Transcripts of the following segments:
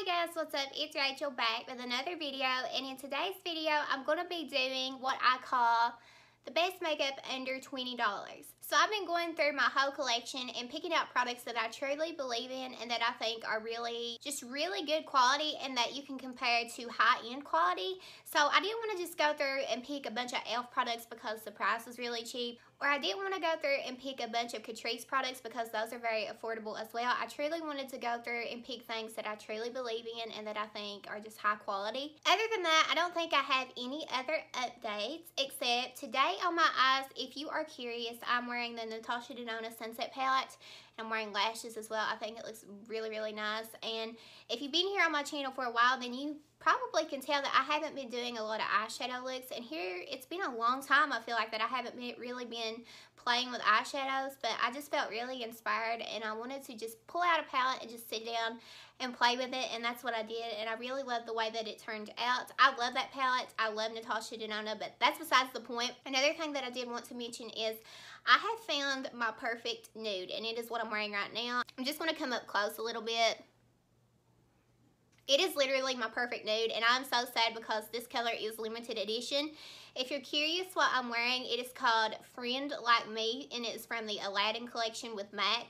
guys, what's up? It's Rachel back with another video, and in today's video I'm going to be doing what I call the best makeup under $20. So I've been going through my whole collection and picking out products that I truly believe in and that I think are really good quality and that you can compare to high-end quality. So I didn't want to just go through and pick a bunch of e.l.f. products because the price was really cheap, or I didn't want to go through and pick a bunch of Catrice products because those are very affordable as well. I truly wanted to go through and pick things that I truly believe in and that I think are just high quality. Other than that, I don't think I have any other updates except today on my eyes, if you are curious, I'm wearing the Natasha Denona Sunset Palette. I'm wearing lashes as well. I think it looks really nice. And if you've been here on my channel for a while, then you probably can tell that I haven't been doing a lot of eyeshadow looks. And here, it's been a long time, I feel like, that I haven't really been playing with eyeshadows. But I just felt really inspired and I wanted to just pull out a palette and just sit down and play with it, and that's what I did, and I really love the way that it turned out. I love that palette. I love Natasha Denona, but that's besides the point. Another thing that I did want to mention is I have found my perfect nude, and it is what I'm wearing right now. I'm just going to come up close a little bit. It is literally my perfect nude, and I'm so sad because this color is limited edition. If you're curious what I'm wearing, it is called Friend Like Me, and it's from the Aladdin collection with MAC.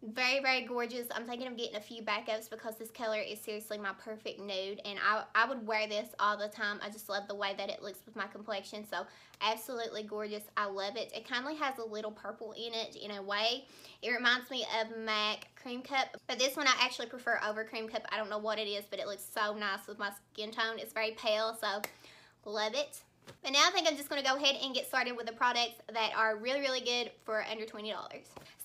Very gorgeous. I'm thinking of getting a few backups because this color is seriously my perfect nude, and I would wear this all the time. I just love the way that it looks with my complexion. So absolutely gorgeous. I love it. It kind of has a little purple in it in a way. It reminds me of MAC Cream Cup, but this one I actually prefer over Cream Cup. I don't know what it is, but it looks so nice with my skin tone. It's very pale, so love it. But now I think I'm just going to go ahead and get started with the products that are really good for under $20.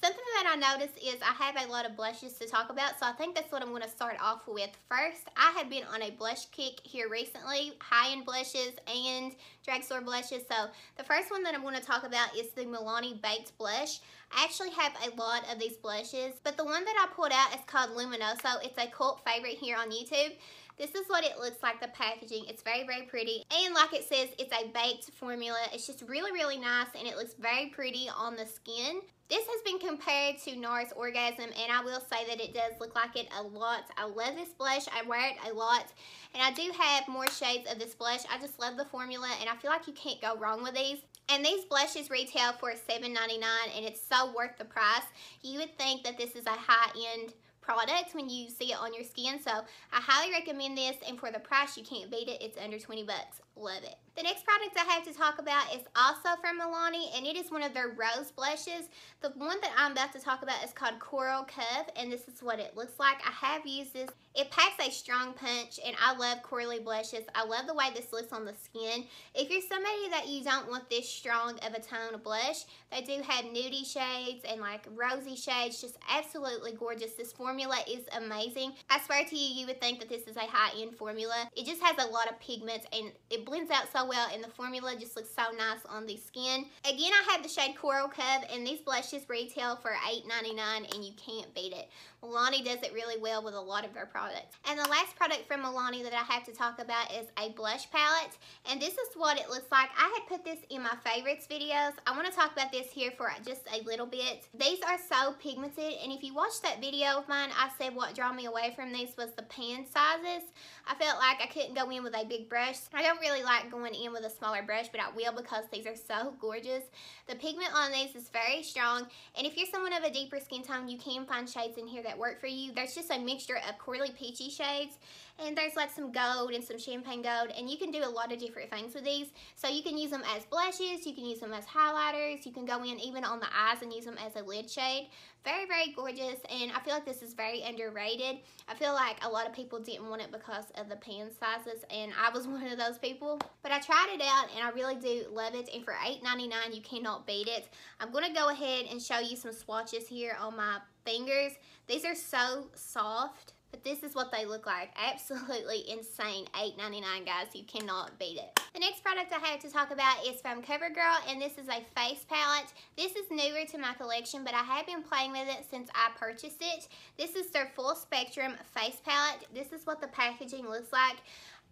Something that I noticed is I have a lot of blushes to talk about, so I think that's what I'm going to start off with first. I have been on a blush kick here recently, high-end blushes and drugstore blushes. So the first one that I'm going to talk about is the Milani Baked Blush. I actually have a lot of these blushes, but the one that I pulled out is called Luminoso. It's a cult favorite here on YouTube. This is what it looks like, the packaging. It's very pretty. And like it says, it's a baked formula. It's just really nice, and it looks very pretty on the skin. This has been compared to NARS Orgasm, and I will say that it does look like it a lot. I love this blush. I wear it a lot, and I do have more shades of this blush. I just love the formula, and I feel like you can't go wrong with these. And these blushes retail for $7.99, and it's so worth the price. You would think that this is a high-end product when you see it on your skin, so I highly recommend this, and for the price you can't beat it. It's under 20 bucks. Love it. The next product I have to talk about is also from Milani, and it is one of their rose blushes. The one that I'm about to talk about is called Coral Cove, and this is what it looks like. I have used this. It packs a strong punch, and I love corally blushes. I love the way this looks on the skin. If you're somebody that you don't want this strong of a tone of blush, they do have nudie shades and like rosy shades. Just absolutely gorgeous. This formula is amazing. I swear to you, you would think that this is a high-end formula. It just has a lot of pigments, and it blends out so well, and the formula just looks so nice on the skin. Again, I have the shade Coral Cove, and these blushes retail for $8.99, and you can't beat it. Milani does it really well with a lot of their products. And the last product from Milani that I have to talk about is a blush palette, and this is what it looks like. I had put this in my favorites videos. I want to talk about this here for just a little bit. These are so pigmented, and if you watched that video of mine, I said what drew me away from these was the pan sizes. I felt like I couldn't go in with a big brush. I don't really like going in with a smaller brush, but I will because these are so gorgeous. The pigment on these is very strong, and if you're someone of a deeper skin tone, you can find shades in here that work for you. There's just a mixture of corally peachy shades, and there's like some gold and some champagne gold, and you can do a lot of different things with these. So you can use them as blushes, you can use them as highlighters, you can go in even on the eyes and use them as a lid shade. Very gorgeous, and I feel like this is very underrated. I feel like a lot of people didn't want it because of the pan sizes, and I was one of those people. But I tried it out, and I really do love it, and for $8.99 you cannot beat it. I'm going to go ahead and show you some swatches here on my fingers. These are so soft, but this is what they look like. Absolutely insane. $8.99, guys. You cannot beat it. The next product I have to talk about is from CoverGirl, and this is a face palette. This is newer to my collection, but I have been playing with it since I purchased it. This is their full spectrum face palette. This is what the packaging looks like.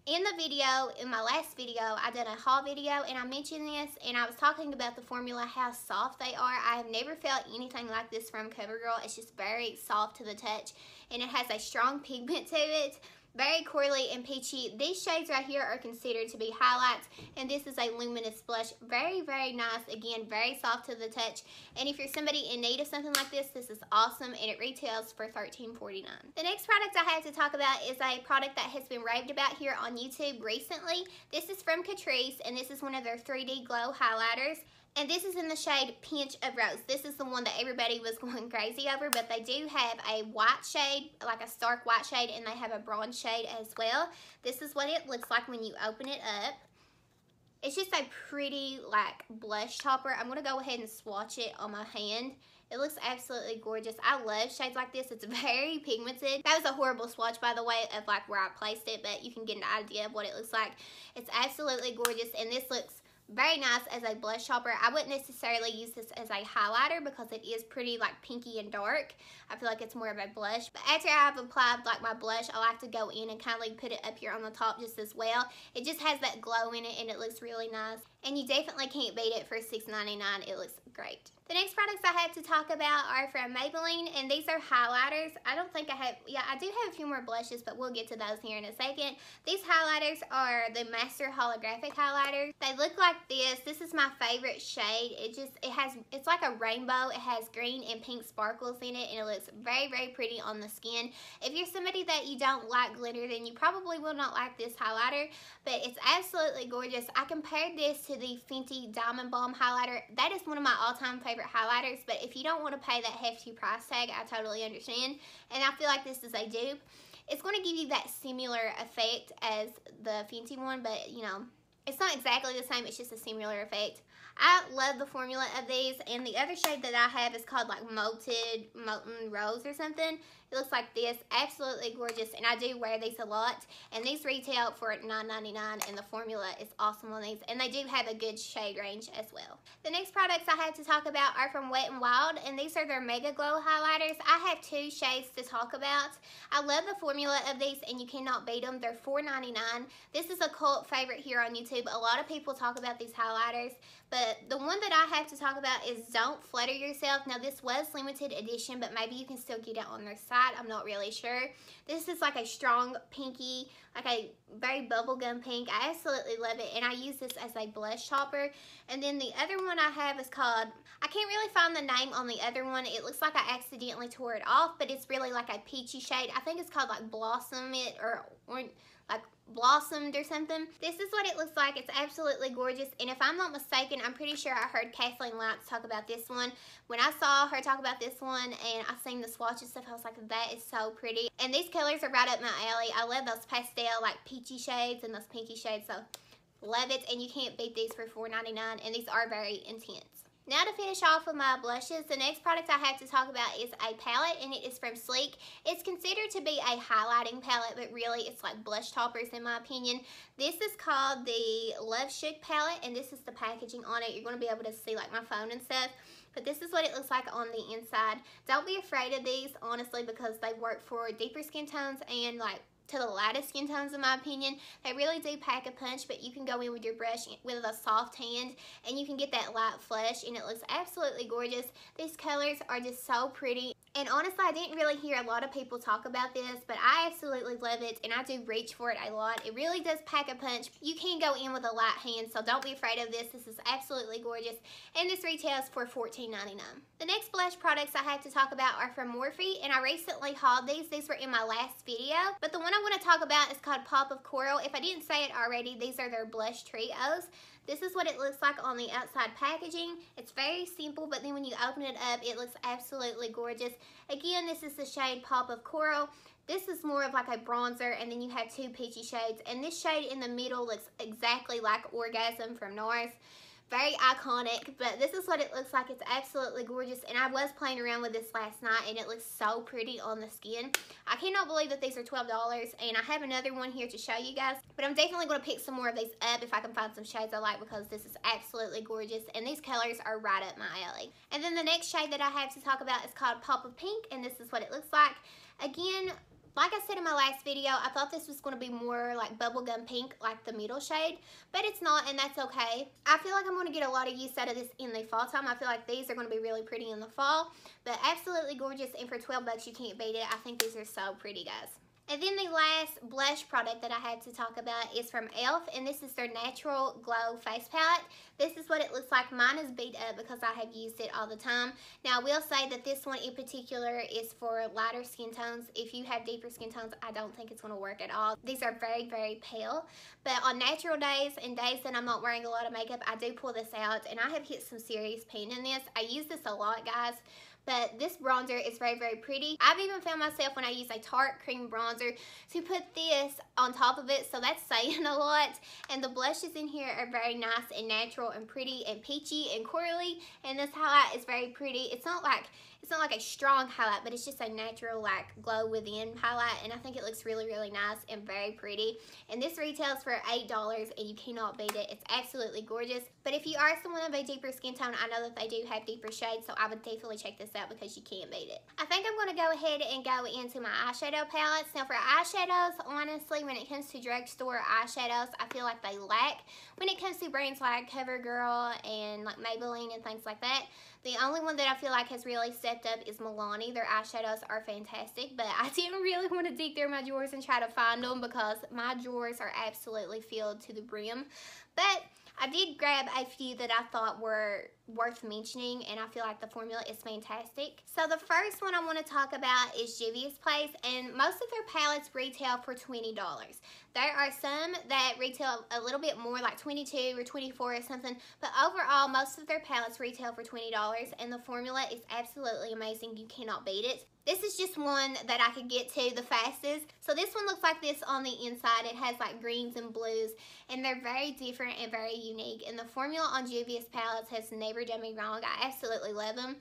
In the video, in my last video, I did a haul video, and I mentioned this, and I was talking about the formula, how soft they are. I have never felt anything like this from CoverGirl. It's just very soft to the touch, and it has a strong pigment to it. Very corally and peachy. These shades right here are considered to be highlights, and this is a luminous blush. Very, very nice. Again, very soft to the touch. And if you're somebody in need of something like this is awesome, and it retails for $13.49. The next product I have to talk about is a product that has been raved about here on YouTube recently. This is from Catrice, and this is one of their 3D Glow highlighters. And this is in the shade Pinch of Rose. This is the one that everybody was going crazy over, but they do have a white shade, like a stark white shade, and they have a bronze shade as well. This is what it looks like when you open it up. It's just a pretty, like, blush topper. I'm going to go ahead and swatch it on my hand. It looks absolutely gorgeous. I love shades like this. It's very pigmented. That was a horrible swatch, by the way, of, like, where I placed it, but you can get an idea of what it looks like. It's absolutely gorgeous, and this looks very nice as a blush topper. I wouldn't necessarily use this as a highlighter because it is pretty like pinky and dark. I feel like it's more of a blush. But after I've applied like my blush, I like to go in and kind of like put it up here on the top just as well. It just has that glow in it and it looks really nice. And you definitely can't beat it for $6.99. It looks great. The next products I have to talk about are from Maybelline, and these are highlighters. I don't think I have, yeah, I do have a few more blushes, but we'll get to those here in a second. These highlighters are the Master Holographic highlighters. They look like this. This is my favorite shade. It's like a rainbow. It has green and pink sparkles in it, and it looks very, very pretty on the skin. If you're somebody that you don't like glitter, then you probably will not like this highlighter, but it's absolutely gorgeous. I compared this to the Fenty Diamond Balm highlighter. That is one of my all-time favorite highlighters, but if you don't want to pay that hefty price tag, I totally understand. And I feel like this is a dupe. It's going to give you that similar effect as the Fenty one, but you know, it's not exactly the same. It's just a similar effect. I love the formula of these, and the other shade that I have is called like Molten Rose or something. It looks like this. Absolutely gorgeous, and I do wear these a lot, and these retail for $9.99, and the formula is awesome on these, and they do have a good shade range as well. The next products I have to talk about are from Wet n Wild, and these are their Mega Glow highlighters. I have two shades to talk about. I love the formula of these, and you cannot beat them. They're $4.99. This is a cult favorite here on YouTube. A lot of people talk about these highlighters, but the one that I have to talk about is Don't Flutter Yourself. Now, this was limited edition, but maybe you can still get it on their site. I'm not really sure. This is like a strong pinky, like a very bubblegum pink. I absolutely love it, and I use this as a blush topper. And then the other one I have is called, I can't really find the name on the other one. It looks like I accidentally tore it off, but it's really like a peachy shade. I think it's called like Blossom It or like Blossomed or something. This is what it looks like. It's absolutely gorgeous, and if I'm not mistaken, I'm pretty sure I heard Kathleen Lights talk about this one. When I saw her talk about this one and I seen the swatch and stuff, I was like, that is so pretty. And these colors are right up my alley. I love those pastel like peachy shades and those pinky shades, so love it. And you can't beat these for $4.99, and these are very intense. Now to finish off with my blushes, the next product I have to talk about is a palette, and it is from Sleek. It's considered to be a highlighting palette, but really it's like blush toppers in my opinion. This is called the Love Shook palette, and this is the packaging on it. You're going to be able to see like my phone and stuff, but this is what it looks like on the inside. Don't be afraid of these, honestly, because they work for deeper skin tones and like to the lightest skin tones in my opinion. They really do pack a punch, but you can go in with your brush with a soft hand and you can get that light flush, and it looks absolutely gorgeous. These colors are just so pretty, and honestly I didn't really hear a lot of people talk about this, but I absolutely love it, and I do reach for it a lot. It really does pack a punch. You can go in with a light hand, so don't be afraid of this. This is absolutely gorgeous, and this retails for $14.99. The next blush products I have to talk about are from Morphe, and I recently hauled these. These were in my last video, but the one I want to talk about is called Pop of Coral. If I didn't say it already, these are their blush trios. This is what it looks like on the outside packaging. It's very simple, but then when you open it up, it looks absolutely gorgeous. Again, this is the shade Pop of Coral. This is more of like a bronzer, and then you have two peachy shades, and this shade in the middle looks exactly like Orgasm from NARS. Very iconic, but this is what it looks like. It's absolutely gorgeous, and I was playing around with this last night, and it looks so pretty on the skin. I cannot believe that these are $12, and I have another one here to show you guys, but I'm definitely going to pick some more of these up if I can find some shades I like, because this is absolutely gorgeous, and these colors are right up my alley. And then the next shade that I have to talk about is called Pop of Pink, and this is what it looks like. Again, like I said in my last video, I thought this was going to be more like bubblegum pink, like the middle shade, but it's not, and that's okay. I feel like I'm going to get a lot of use out of this in the fall time. I feel like these are going to be really pretty in the fall, but absolutely gorgeous, and for $12 you can't beat it. I think these are so pretty, guys. And then the last blush product that I had to talk about is from e.l.f. and this is their Natural Glow Face Palette. This is what it looks like. Mine is beat up because I have used it all the time. Now I will say that this one in particular is for lighter skin tones. If you have deeper skin tones, I don't think it's going to work at all. These are very, very pale. But on natural days and days that I'm not wearing a lot of makeup, I do pull this out and I have hit some serious pain in this. I use this a lot, guys. But this bronzer is very, very pretty. I've even found myself when I use a Tarte cream bronzer to put this on top of it, so that's saying a lot. And the blushes in here are very nice and natural and pretty and peachy and corally. And this highlight is very pretty. It's not like a strong highlight, but it's just a natural like glow within highlight, and I think it looks really, really nice and very pretty. And this retails for $8 and you cannot beat it. It's absolutely gorgeous. But if you are someone of a deeper skin tone, I know that they do have deeper shades, so I would definitely check this out because you can't beat it. I think I'm going to go ahead and go into my eyeshadow palettes. Now for eyeshadows, honestly, when it comes to drugstore eyeshadows, I feel like they lack. When it comes to brands like CoverGirl and like Maybelline and things like that, the only one that I feel like has really stepped up is Milani. Their eyeshadows are fantastic, but I didn't really want to dig through my drawers and try to find them because my drawers are absolutely filled to the brim. But I did grab a few that I thought were worth mentioning, and I feel like the formula is fantastic. So the first one I want to talk about is Juvia's Place, and most of their palettes retail for $20. There are some that retail a little bit more, like $22 or $24 or something, but overall most of their palettes retail for $20, and the formula is absolutely amazing. You cannot beat it. This is just one that I could get to the fastest. So this one looks like this on the inside. It has like greens and blues, and they're very different and very unique. And the formula on Juvia's palettes has never done me wrong. I absolutely love them.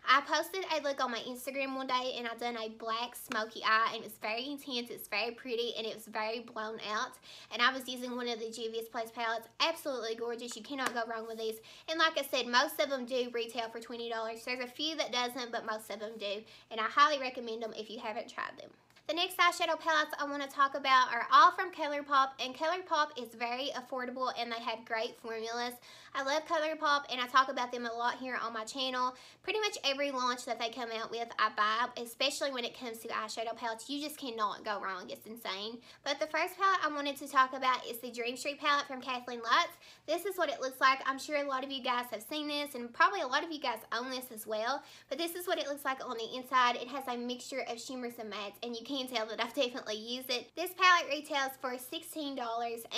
I posted a look on my Instagram one day, and I done a black smoky eye, and it's very intense, it's very pretty, and it was very blown out. And I was using one of the Juvia's Place palettes. Absolutely gorgeous. You cannot go wrong with these. And like I said, most of them do retail for $20. There's a few that doesn't, but most of them do. And I highly recommend them if you haven't tried them. The next eyeshadow palettes I want to talk about are all from ColourPop, and ColourPop is very affordable and they have great formulas. I love ColourPop and I talk about them a lot here on my channel. Pretty much every launch that they come out with I buy, especially when it comes to eyeshadow palettes. You just cannot go wrong. It's insane. But the first palette I wanted to talk about is the Dream Street palette from Kathleen Lutz. This is what it looks like. I'm sure a lot of you guys have seen this, and probably a lot of you guys own this as well. But this is what it looks like on the inside. It has a mixture of shimmers and mattes, and you can tell that I've definitely used it. This palette retails for $16,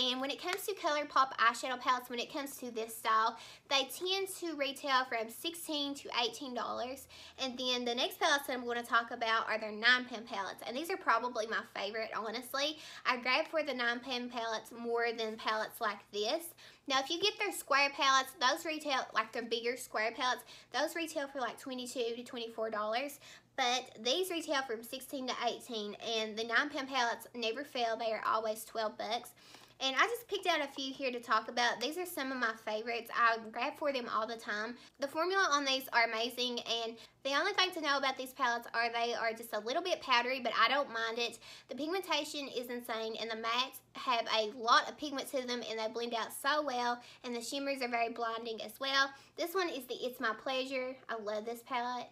and when it comes to ColourPop eyeshadow palettes, when it comes to this style, they tend to retail from $16 to $18. And then the next palettes that I'm going to talk about are their 9-pen palettes, and these are probably my favorite, honestly. I grab for the 9-pen palettes more than palettes like this. Now, if you get their square palettes, those retail, like their bigger square palettes, those retail for like $22 to $24. But these retail from $16 to $18, and the 9-pen palettes never fail. They are always $12. And I just picked out a few here to talk about. These are some of my favorites. I grab for them all the time. The formula on these are amazing, and the only thing to know about these palettes are they are just a little bit powdery, but I don't mind it. The pigmentation is insane, and the mattes have a lot of pigment to them, and they blend out so well, and the shimmers are very blinding as well. This one is the It's My Pleasure. I love this palette.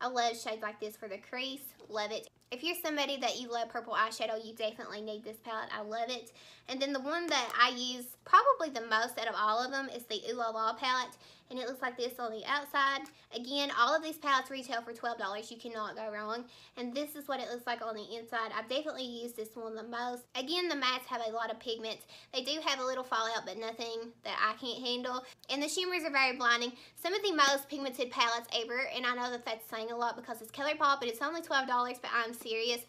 I love shades like this for the crease. Love it. If you're somebody that you love purple eyeshadow, you definitely need this palette. I love it. And then the one that I use probably the most out of all of them is the Ooh La La palette. And it looks like this on the outside. Again, all of these palettes retail for $12. You cannot go wrong. And this is what it looks like on the inside. I've definitely used this one the most. Again, the mattes have a lot of pigments. They do have a little fallout, but nothing that I can't handle. And the shimmers are very blinding. Some of the most pigmented palettes ever. And I know that that's saying a lot because it's ColourPop, but it's only $12, but I'm serious.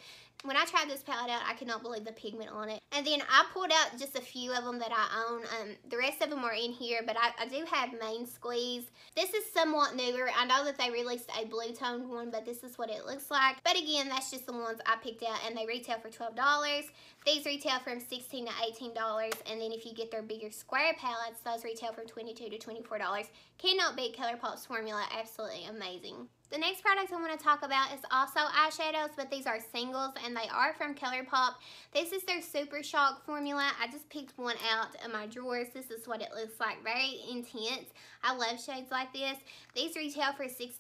When I tried this palette out, I could not believe the pigment on it. And then I pulled out just a few of them that I own. The rest of them are in here, but I do have Main Squeeze. This is somewhat newer. I know that they released a blue toned one, but this is what it looks like. But again, that's just the ones I picked out, and they retail for $12. These retail from $16 to $18, and then if you get their bigger square palettes, those retail from $22 to $24. Cannot beat ColourPop's formula. Absolutely amazing. The next product I want to talk about is also eyeshadows, but these are singles and they are from ColourPop. This is their Super Shock formula. I just picked one out of my drawers. This is what it looks like. Very intense. I love shades like this. These retail for $6.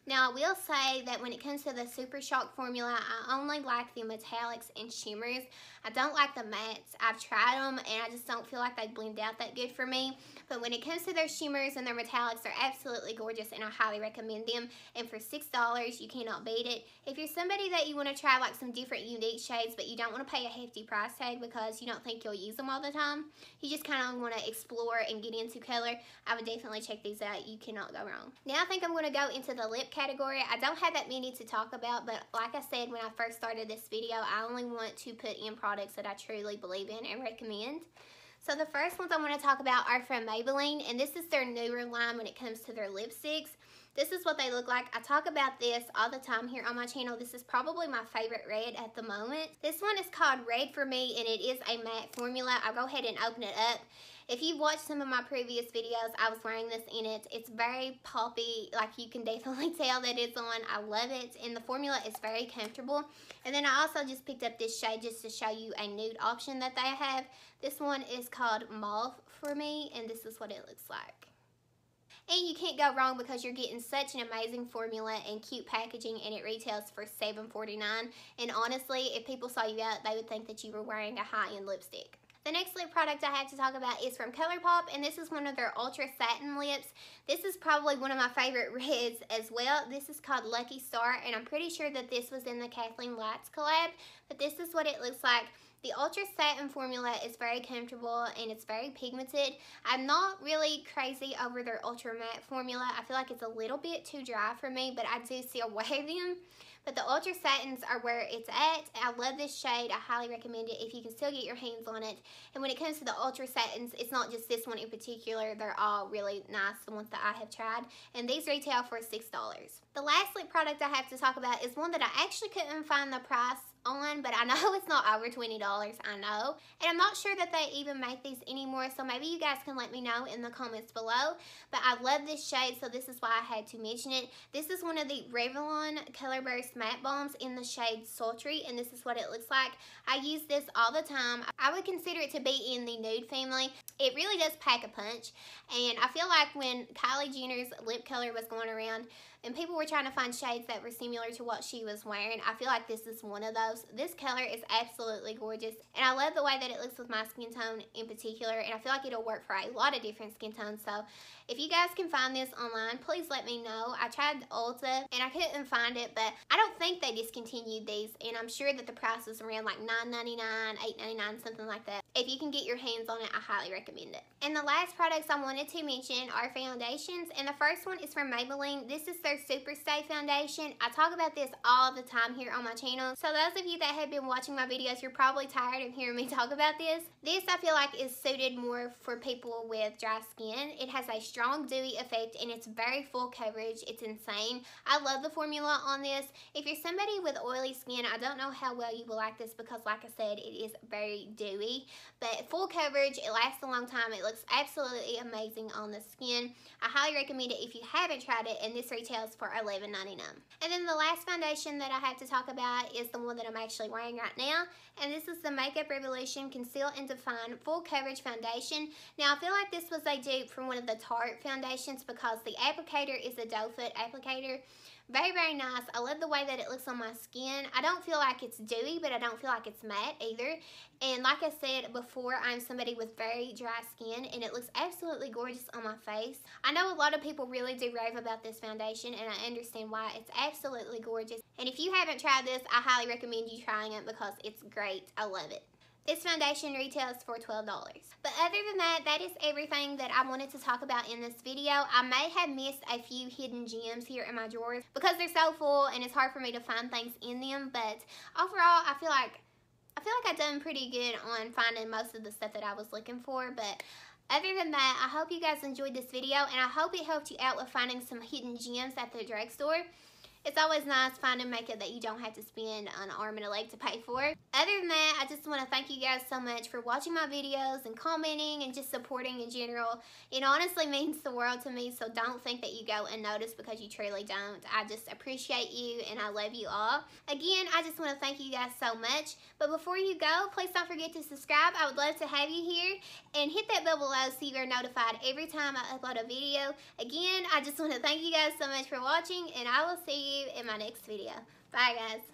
Now I will say that when it comes to the Super Shock formula, I only like the metallics and shimmers. I don't like the mattes. I've tried them and I just don't feel like they blend out that good for me. But when it comes to their shimmers and their metallics, they're absolutely gorgeous and I highly recommend them. And for $6, you cannot beat it. If you're somebody that you want to try like some different unique shades, but you don't want to pay a hefty price tag because you don't think you'll use them all the time, you just kind of want to explore and get into color, I would definitely check these out. You cannot go wrong. Now I think I'm going to go into the lip category. I don't have that many to talk about, but like I said when I first started this video, I only want to put in products that I truly believe in and recommend. So the first ones I want to talk about are from Maybelline, and this is their newer line when it comes to their lipsticks. This is what they look like. I talk about this all the time here on my channel. This is probably my favorite red at the moment. This one is called Red For Me, and it is a matte formula. I'll go ahead and open it up. If you've watched some of my previous videos, I was wearing this in it. It's very poppy, like you can definitely tell that it's on. I love it, and the formula is very comfortable. And then I also just picked up this shade just to show you a nude option that they have. This one is called Mauve For Me, and this is what it looks like. And you can't go wrong because you're getting such an amazing formula and cute packaging, and it retails for $7.49. And honestly, if people saw you out, they would think that you were wearing a high-end lipstick. The next lip product I have to talk about is from ColourPop, and this is one of their Ultra Satin lips. This is probably one of my favorite reds as well. This is called Lucky Star, and I'm pretty sure that this was in the Kathleen Lights collab, but this is what it looks like. The Ultra Satin formula is very comfortable and it's very pigmented. I'm not really crazy over their Ultra Matte formula. I feel like it's a little bit too dry for me, but I do still wear them. But the Ultra Satins are where it's at. I love this shade. I highly recommend it if you can still get your hands on it. And when it comes to the Ultra Satins, it's not just this one in particular. They're all really nice, the ones that I have tried. And these retail for $6. The last lip product I have to talk about is one that I actually couldn't find the price on, but I know it's not over $20, I know. And I'm not sure that they even make these anymore, so maybe you guys can let me know in the comments below. But I love this shade, so this is why I had to mention it. This is one of the Revlon Color Burst Matte Balms in the shade Sultry, and this is what it looks like. I use this all the time. I would consider it to be in the nude family. It really does pack a punch, and I feel like when Kylie Jenner's lip color was going around, and people were trying to find shades that were similar to what she was wearing, I feel like this is one of those. This color is absolutely gorgeous, and I love the way that it looks with my skin tone in particular, and I feel like it'll work for a lot of different skin tones. So if you guys can find this online, please let me know. I tried Ulta and I couldn't find it, but I don't think they discontinued these, and I'm sure that the price was around like $9.99, $8.99, something like that. If you can get your hands on it, I highly recommend it. And the last products I wanted to mention are foundations, and the first one is from Maybelline. This is their Super Stay foundation. I talk about this all the time here on my channel, so those of you that have been watching my videos, you're probably tired of hearing me talk about this. This I feel like is suited more for people with dry skin. It has a strong dewy effect and it's very full coverage. It's insane. I love the formula on this. If you're somebody with oily skin, I don't know how well you will like this because like I said, it is very dewy, but full coverage, it lasts a long time. It looks absolutely amazing on the skin. I highly recommend it if you haven't tried it, and this retails for $11.99. And then the last foundation that I have to talk about is the one that I'm actually wearing right now, and this is the Makeup Revolution Conceal and Define Full Coverage Foundation. Now I feel like this was a dupe from one of the Tarte foundations because the applicator is a doe foot applicator. Very, very nice. I love the way that it looks on my skin. I don't feel like it's dewy, but I don't feel like it's matte either. And like I said before, I'm somebody with very dry skin, and it looks absolutely gorgeous on my face. I know a lot of people really do rave about this foundation, and I understand why. It's absolutely gorgeous. And if you haven't tried this, I highly recommend you trying it because it's great. I love it. This foundation retails for $12. But other than that, that is everything that I wanted to talk about in this video. I may have missed a few hidden gems here in my drawers because they're so full and it's hard for me to find things in them. But overall, I feel like I've done pretty good on finding most of the stuff that I was looking for. But other than that, I hope you guys enjoyed this video, and I hope it helped you out with finding some hidden gems at the drugstore. It's always nice finding makeup that you don't have to spend an arm and a leg to pay for. Other than that, I just want to thank you guys so much for watching my videos and commenting and just supporting in general. It honestly means the world to me, so don't think that you go unnoticed because you truly don't. I just appreciate you and I love you all. Again, I just want to thank you guys so much. But before you go, please don't forget to subscribe. I would love to have you here, and hit that bell below so you are notified every time I upload a video. Again, I just want to thank you guys so much for watching, and I will see you in my next video. Bye, guys.